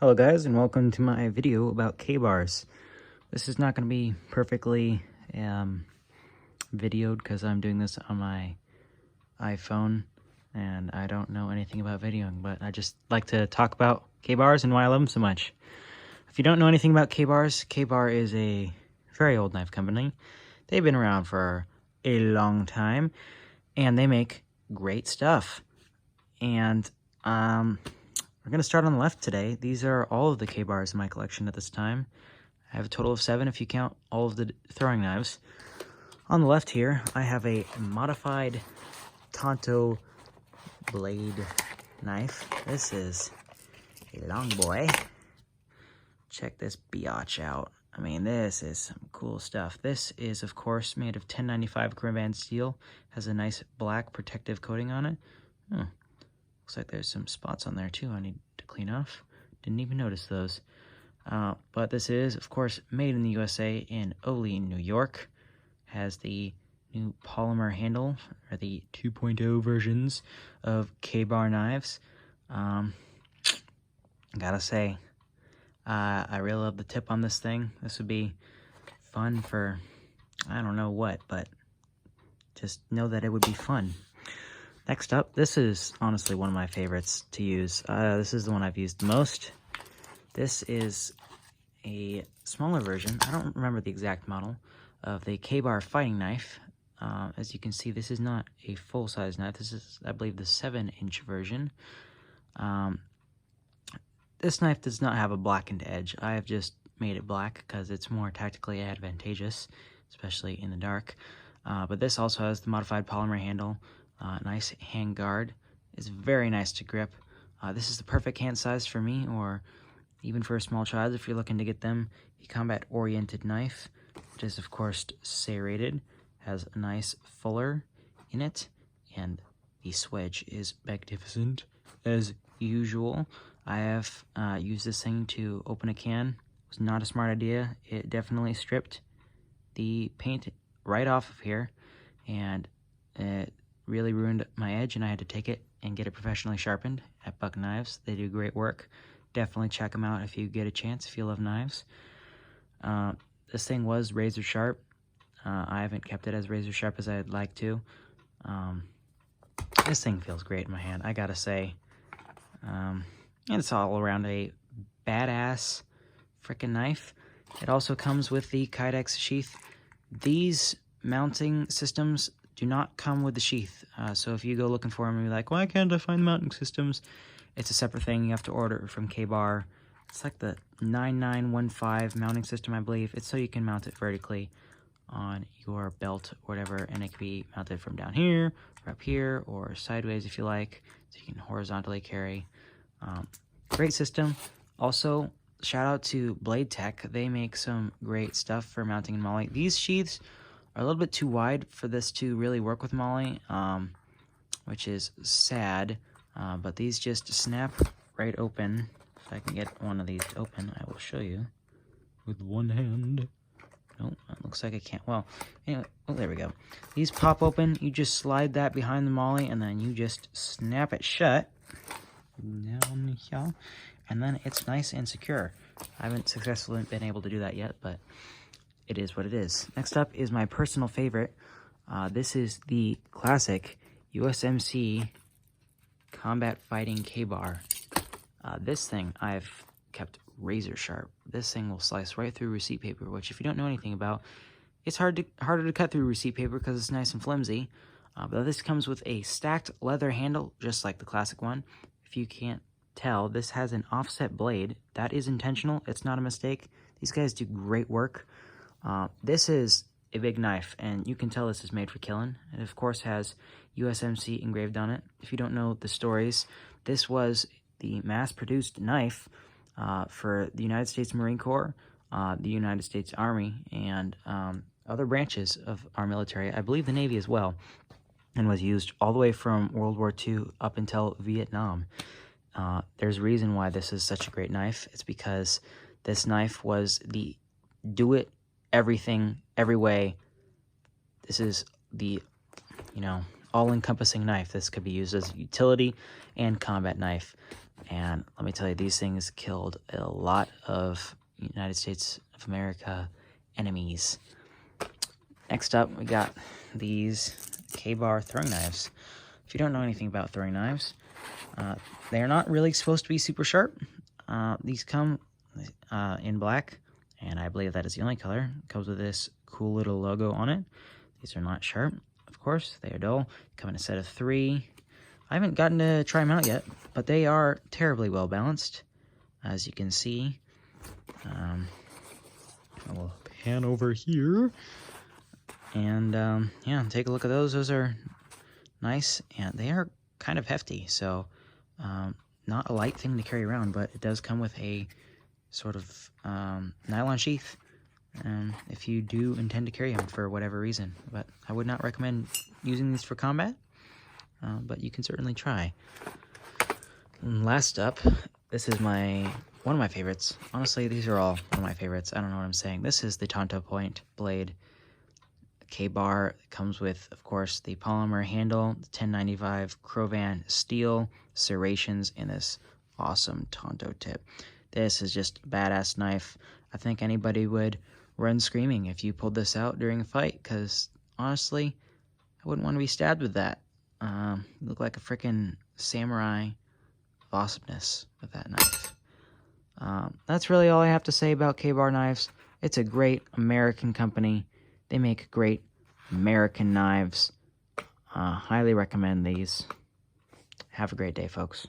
Hello guys, and welcome to my video about K-bars. This is not going to be perfectly videoed because I'm doing this on my iPhone and I don't know anything about videoing, but I just like to talk about K-bars and why I love them so much. If you don't know anything about K-bars, K-bar is a very old knife company. They've been around for a long time and they make great stuff. And we're going to start on the left today. These are all of the K-bars in my collection at this time. I have a total of 7 if you count all of the throwing knives. On the left here, I have a modified Tonto blade knife. This is a long boy. Check this biatch out. I mean, this is some cool stuff. This is, of course, made of 1095 chrome band steel. Has a nice black protective coating on it. Looks like there's some spots on there too I need to clean off. Didn't even notice those. But this is, of course, made in the USA in Ole, New York. Has the new polymer handle, or the 2.0 versions of KABAR knives. Gotta say, I really love the tip on this thing. This would be fun for, I don't know what, but just know that it would be fun. Next up, this is honestly one of my favorites to use. This is the one I've used the most. This is a smaller version, I don't remember the exact model, of the KABAR fighting knife. As you can see, this is not a full-size knife. This is, I believe, the 7-inch version. This knife does not have a blackened edge. I have just made it black because it's more tactically advantageous, especially in the dark. But this also has the modified polymer handle. Nice hand guard. It's very nice to grip. This is the perfect hand size for me, or even for a small child if you're looking to get them a combat-oriented knife. It is, of course, serrated, has a nice fuller in it, and the swedge is magnificent as usual. I have used this thing to open a can. It was not a smart idea. It definitely stripped the paint right off of here, and it really ruined my edge, and I had to take it and get it professionally sharpened at Buck Knives. They do great work. Definitely check them out if you get a chance, if you love knives. This thing was razor sharp. I haven't kept it as razor sharp as I'd like to. This thing feels great in my hand, I gotta say. And it's all around a badass frickin' knife. It also comes with the Kydex sheath. These mounting systems do not come with the sheath, so if you go looking for them and you're like, why can't I find mounting systems? It's a separate thing. You have to order it from K-bar. It's like the 9915 mounting system, I believe. It's so you can mount it vertically on your belt or whatever, and it can be mounted from down here or up here or sideways if you like, so you can horizontally carry. Great system. Also, shout out to Blade Tech. They make some great stuff for mounting and mauling. These sheaths are a little bit too wide for this to really work with Molly, which is sad, but these just snap right open. If I can get one of these to open, I will show you with one hand. Nope, it looks like I can't. Well, anyway, oh, there we go. These pop open, you just slide that behind the Molly, and then you just snap it shut. Down here, and then it's nice and secure. I haven't successfully been able to do that yet, but it is what it is. Next up is my personal favorite. This is the classic USMC Combat Fighting K-bar. This thing I've kept razor sharp. This thing will slice right through receipt paper, which if you don't know anything about, it's harder to cut through receipt paper because it's nice and flimsy. But this comes with a stacked leather handle, just like the classic one. If you can't tell, this has an offset blade. That is intentional. It's not a mistake. These guys do great work. This is a big knife, and you can tell this is made for killing. It, of course, has USMC engraved on it. If you don't know the stories, this was the mass-produced knife for the United States Marine Corps, the United States Army, and other branches of our military. I believe the Navy as well, and was used all the way from World War II up until Vietnam. There's a reason why this is such a great knife. It's because this knife was the do-it everything, every way. This is the, all-encompassing knife. This could be used as a utility and combat knife. And let me tell you, these things killed a lot of United States of America enemies. Next up, we got these KABAR throwing knives. If you don't know anything about throwing knives, they are not really supposed to be super sharp. These come in black, and I believe that is the only color. It comes with this cool little logo on it. These are not sharp, of course. They are dull. Come in a set of 3. I haven't gotten to try them out yet, but they are terribly well balanced, as you can see. I will pan over here, and yeah, take a look at those. Those are nice, and they are kind of hefty, so not a light thing to carry around, but it does come with a sort of nylon sheath if you do intend to carry them for whatever reason. But I would not recommend using these for combat, but you can certainly try. And last up, this is one of my favorites. Honestly, these are all one of my favorites. I don't know what I'm saying. This is the Tonto point blade. KABAR comes with, of course, the polymer handle, the 1095 Crovan steel, serrations, and this awesome Tonto tip. This is just a badass knife. I think anybody would run screaming if you pulled this out during a fight, because honestly, I wouldn't want to be stabbed with that. You look like a freaking samurai. Awesomeness with that knife. That's really all I have to say about KABAR Knives. It's a great American company. They make great American knives. Highly recommend these. Have a great day, folks.